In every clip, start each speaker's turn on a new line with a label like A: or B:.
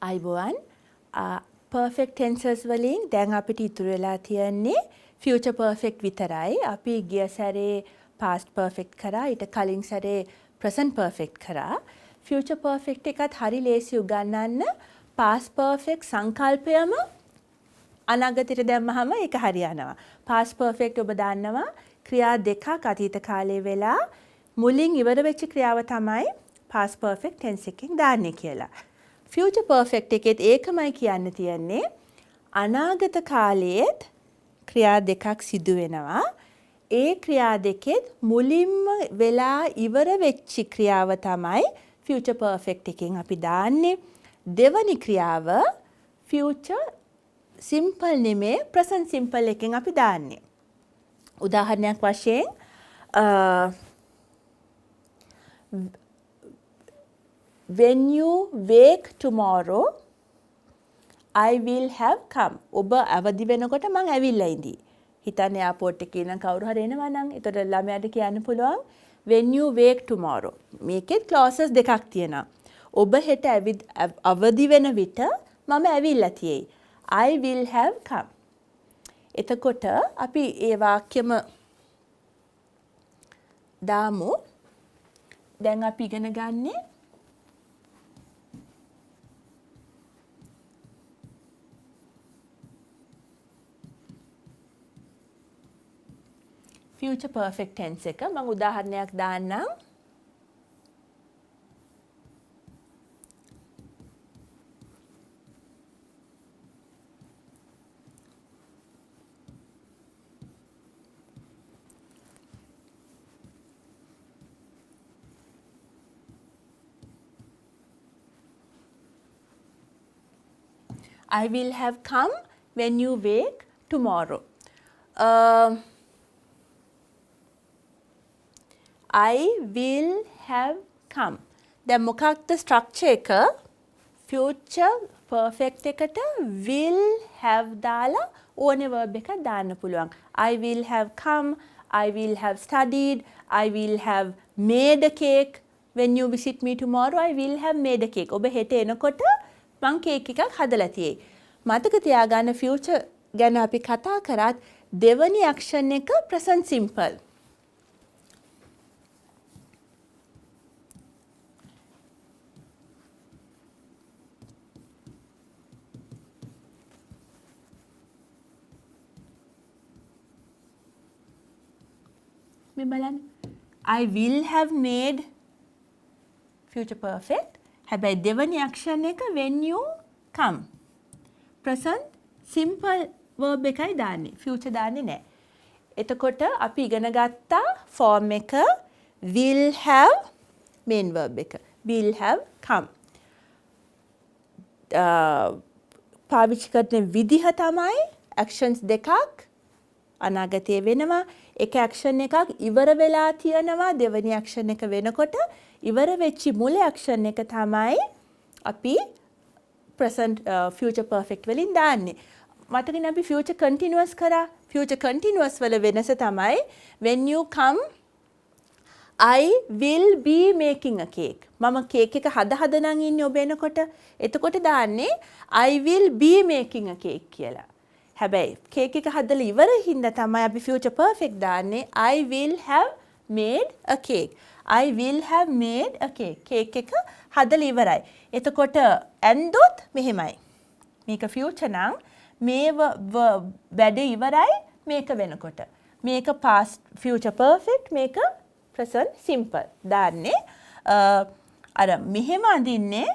A: අයිබෝවන් perfect tenses වලින් දැන් අපිට ඉතුරු වෙලා තියෙන්නේ future perfect විතරයි. අපි ගිය සැරේ past perfect කරා, ඊට කලින් සැරේ present perfect කරා. future perfect එකත් හරි ලේසි උගන්නන්න. past perfect සංකල්පයම අනාගතයට දැම්මහම ඒක හරියනවා. past perfect ඔබ දන්නවා ක්‍රියා දෙකක් අතීත කාලේ වෙලා මුලින් ඉවර වෙච්ච ක්‍රියාව තමයි past perfect tense එකෙන් දාන්නේ කියලා. future perfect එකෙත් ඒකමයි කියන්න තියන්නේ අනාගත කාලයේත් ක්‍රියා දෙකක් සිදු වෙනවා. ඒ ක්‍රියා දෙකෙත් මුලින්ම වෙලා ඉවර වෙච්ච ක්‍රියාව තමයි future perfect එකෙන් අපි දාන්නේ. දෙවනි ක්‍රියාව future simple නෙමේ present simple එකෙන් අපි දාන්නේ. උදාහරණයක් වශයෙන් when you wake tomorrow I will have come. ඔබ අවදි වෙනකොට මං ඇවිල්ලා ඉඳී. හිතන්න එයාපෝට් එකේ ඉන්න කවුරු හරි එනවා නම් එතකොට ළමයාට කියන්න පුළුවන් when you wake tomorrow. මේකෙත් clauses දෙකක් තියෙනවා. ඔබ හෙට අවදි වෙන විට මම ඇවිල්ලා තියෙයි. I will have come. එතකොට අපි ඒ වාක්‍යම දාමු. දැන් අපි ඉගෙන ගන්නේ future perfect tense එක. මම උදාහරණයක් දාන්නම්. I will have come when you wake tomorrow. I will have come. දැන් මොකක්ද structure එක? future perfect එකට will have දාලා ඕනේ verb එකක් දාන්න පුළුවන්. I will have come, I will have studied, I will have made a cake. When you visit me tomorrow, I will have made a cake. ඔබ හෙට එනකොට මං කේක් එකක් හදලා තියෙයි. මතක තියාගන්න future ගැන අපි කතා කරත් දෙවනි action එක present simple. මේ බලන්න. I will have made future perfect. හැබැයි දෙවනි action එක when you come. present simple verb එකයි දාන්නේ. future දාන්නේ නැහැ. එතකොට අපි ඉගෙන ගත්තා form එක will have main verb එක. will have come. පාවිච්චි කරන විදිහ තමයි actions දෙකක් අනාගතයේ වෙනවා. එක action එකක් ඉවර වෙලා තියෙනවා. දෙවෙනි action එක වෙනකොට ඉවර වෙච්චි මුල action එක තමයි අපි present future perfect වලින් දාන්නේ. මතකනේ අපි future continuous කරා. future continuous වල වෙනස තමයි when you come I will be making a cake. මම කේක් එක හද නම් ඉන්නේ ඔබ එනකොට. එතකොට දාන්නේ I will be making a cake කියලා. හැබැයි කේක් එක හදලා ඉවර හින්දා තමයි අපි future perfect දාන්නේ I will have made a cake. I will have made a cake. Cake එක හදලා ඉවරයි. එතකොට ඇන්දොත් මෙහෙමයි. මේක future නම් මේ වැඩ ඉවරයි මේක වෙනකොට. මේක past future perfect, මේක present simple. දාන්නේ අර මෙහෙම අඳින්නේ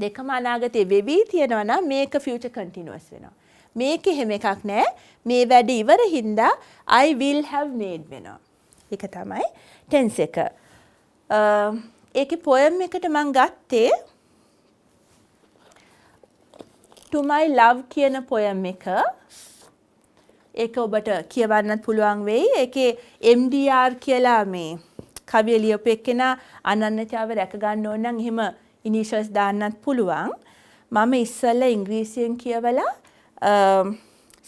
A: දෙකම අනාගතේ වෙවි තියෙනවා නම් මේක future continuous වෙනවා. මේක එහෙම එකක් නෑ. මේ වැඩ ඉවර හින්දා I will have made වෙනවා. ඒක තමයි tense එක. ඒකේ poem එකට මම ගත්තේ to my love කියන poem එක. ඒක ඔබට කියවන්නත් පුළුවන් වෙයි. ඒකේ MDR කියලා මේ කවිය ලියපු එක්කෙනා අනන්‍යතාව රැක ගන්න ඕන නම් එහෙම initials දාන්නත් පුළුවන්. මම ඉස්සෙල්ලා ඉංග්‍රීසියෙන් කියවලා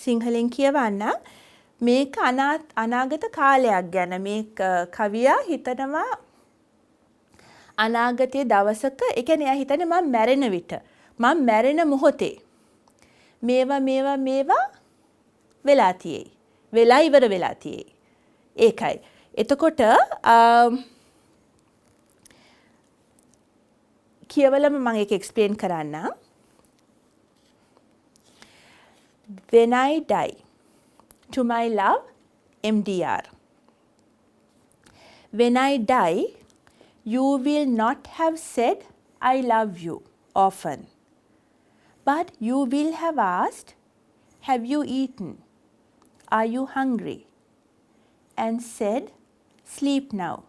A: සිංහලෙන් කියවන්නම්. මේක අනාගත කාලයක් ගැන මේ කවියා හිතනවා අනාගතයේ දවසක ඒ කියන්නේ එයා හිතන්නේ මම මැරෙන විට මම මැරෙන මොහොතේ මේවා වෙලා තියෙයි. වෙලා ඉවර වෙලා තියෙයි. ඒකයි. එතකොට කියවලම මම ඒක එක්ස්ප්ලেইন කරන්නම්. When I die, to my love, MDR. When I die, you will not have said I love you often, but you will have asked, have you eaten? Are you hungry? And said, sleep now.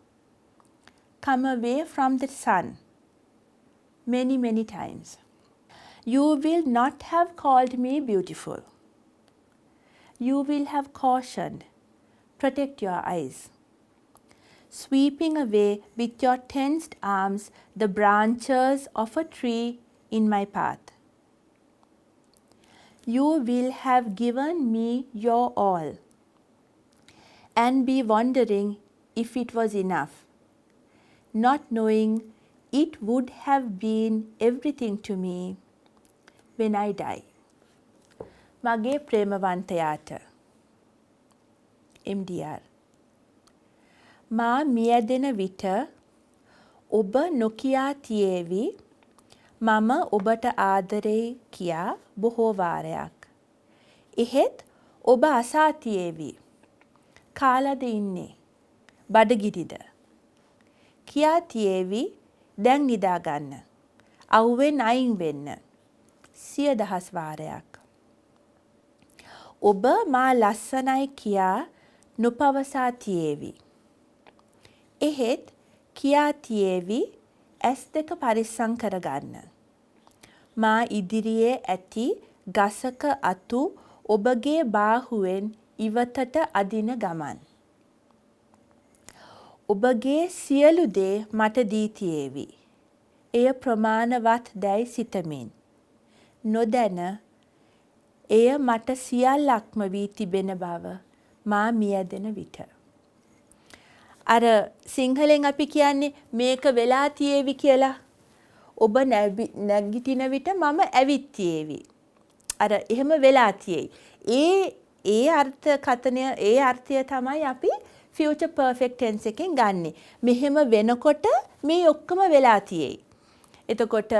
A: Come away from the sun. Many, many times. You will not have called me beautiful. You will have cautioned, protect your eyes, sweeping away with your tensed arms the branches of a tree in my path. You will have given me your all and be wondering if it was enough, not knowing it would have been everything to me when I die. මගේ ප්‍රේමවන්තයාට MDR. මා මියැදෙන විට ඔබ නොකියා තියේවි මම ඔබට ආදරෙයි කියා බොහෝ වාරයක්. එහෙත් ඔබ අසා තියේවි කාලද ඉන්නේ බඩගිනිද කියා තියේවි දැන් නිදා ගන්න. අවුවෙන් අයින් වෙන්න. 100,000 වාරයක්. ඔබ මා ලස්සනයි කියා නොපවසා තියේවි. එහෙත් කියා තියේවි ඇස් දෙක පරිස්සම් කරගන්න. මා ඉදිරියේ ඇති ගසක අතු ඔබගේ බාහුවෙන් ඉවතට අදින ගමන්. ඔබගේ සියලු දේ මට දී තියේවි. එය ප්‍රමාණවත් දැයි සිතමින්. නොදැන එය මට සියල්ලක්ම වී තිබෙන බව මා මියැදෙන විට. අර සිංහලෙන් අපි කියන්නේ මේක වෙලා තියේවි කියලා. ඔබ නැගිටින විට මම ඇවිත් තියේවි. අර එහෙම වෙලා තියෙයි. ඒ අර්ථකථනය ඒ අර්ථය තමයි අපි future perfect tense එකෙන් ගන්නෙ. මෙහෙම වෙනකොට මේ ඔක්කොම වෙලා තියෙයි. එතකොට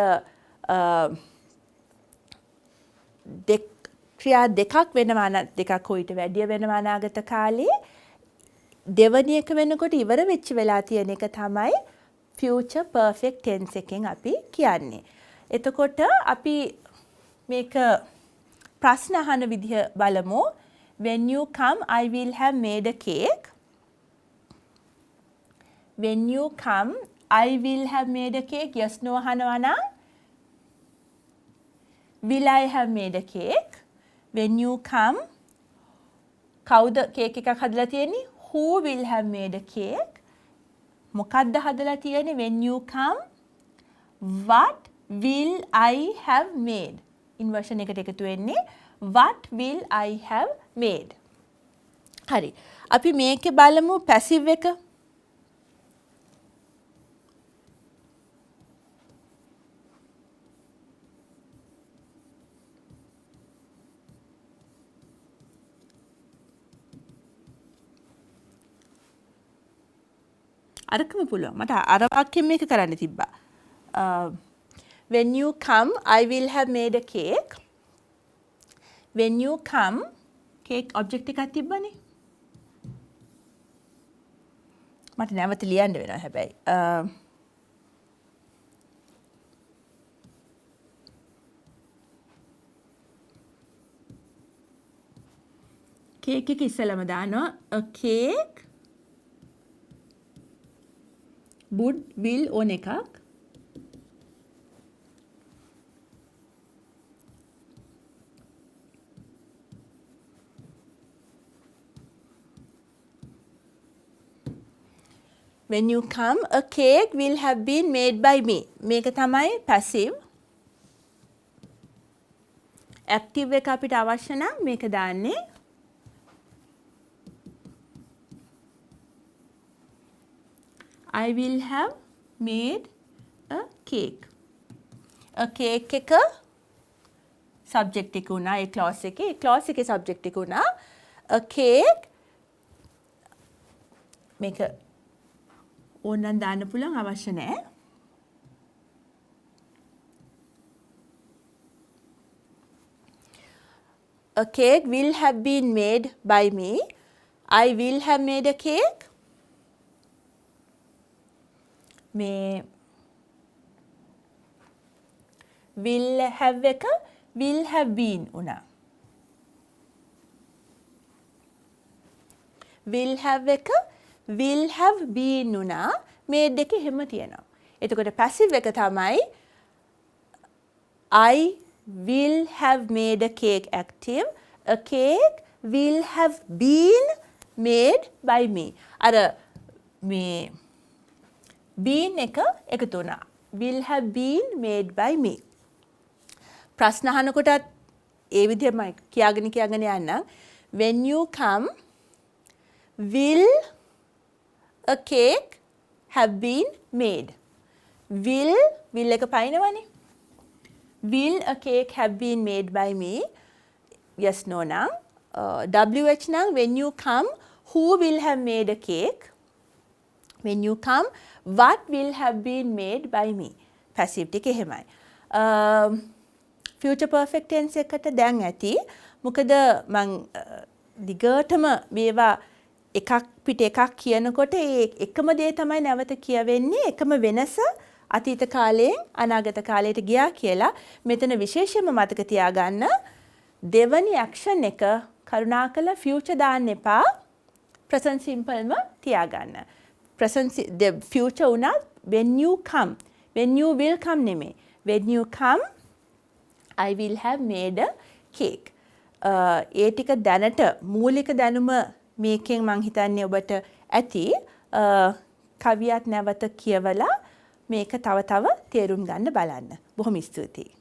A: ක්‍රියා දෙකක් වෙනවා දෙකක් හොයිට වැඩිය වෙනවා අනාගත කාලේ. දෙවැනි එක වෙනකොට ඉවර වෙච්ච වෙලා තියෙන එක තමයි future perfect tense එකෙන් අපි කියන්නේ. එතකොට අපි මේක ප්‍රශ්න අහන විදිහ බලමු. When you come, I will have made a cake. When you come, I will have made a cake. Yes, no අහනවා නම් will I have made a cake? When you come, කවුද කේක් එකක් හදලා තියෙන්නේ? Who will have made a cake? මොකක්ද හදලා තියෙන්නේ? When you come, what will I have made? Inversion එකට එකතු වෙන්නේ what will I have made? හරි. අපි මේකේ බලමු passive එක. අරකම පුළුවන්. මට අර වාක්‍යෙම මේක කරන්න තිබ්බා. When you come, I will have made a cake. When you come, cake object එකක් තිබ්බනේ. මට නැවත ලියන්න වෙනවා හැබැයි. cake එක ඉස්සලම දානවා a cake would will ඕන එකක්. When you come, a cake will have been made by me. මේක තමයි passive. active එක අපිට අවශ්‍ය නම් මේක දාන්නේ I will have made a cake. A cake එක subject එක වුණා ඒ clause එකේ. ඒ clause එකේ subject එක වුණා a cake. මේක ඕනනම් දාන්න පුළුවන් අවශ්‍ය නැහැ. A cake will have been made by me. I will have made a cake. මේ will have එක will have been වුණා. will have එක will have been වුණා. made එක එහෙම තියෙනවා. එතකොට passive එක තමයි I will have made a cake active. A cake will have been made by me. අර මේ been එක එකතු වුණා. will have been made by me. ප්‍රශ්න අහනකොටත් ඒ විදිහම කියාගෙන යන්න. When you come, will a cake have been made? will එක පයින්නවනේ. Will a cake have been made by me? Yes, no නම්. WH නම් when you come, who will have made a cake? When you come, what will have been made by me? Passive ටික එහෙමයි. Future perfect tense එකට දැන් ඇති. මොකද මං දිගටම මේවා එකක් පිට එකක් කියනකොට ඒ එකම දේ තමයි නැවත කියවෙන්නේ. එකම වෙනස අතීත කාලයෙන් අනාගත කාලයට ගියා කියලා. මෙතන විශේෂයෙන්ම මතක තියාගන්න දෙවනි action එක කරුණාකරලා future දාන්න එපා. present simpleම තියාගන්න. present the future උනත් when you come, when you will come නෙමෙයි. when you come, I will have made a cake. ඒ ටික දැනට මූලික දැනුම මේකෙන් මං හිතන්නේ ඔබට ඇති. කවියක් නැවත කියවලා මේක තව තේරුම් ගන්න බලන්න. බොහොම ස්තුතියි.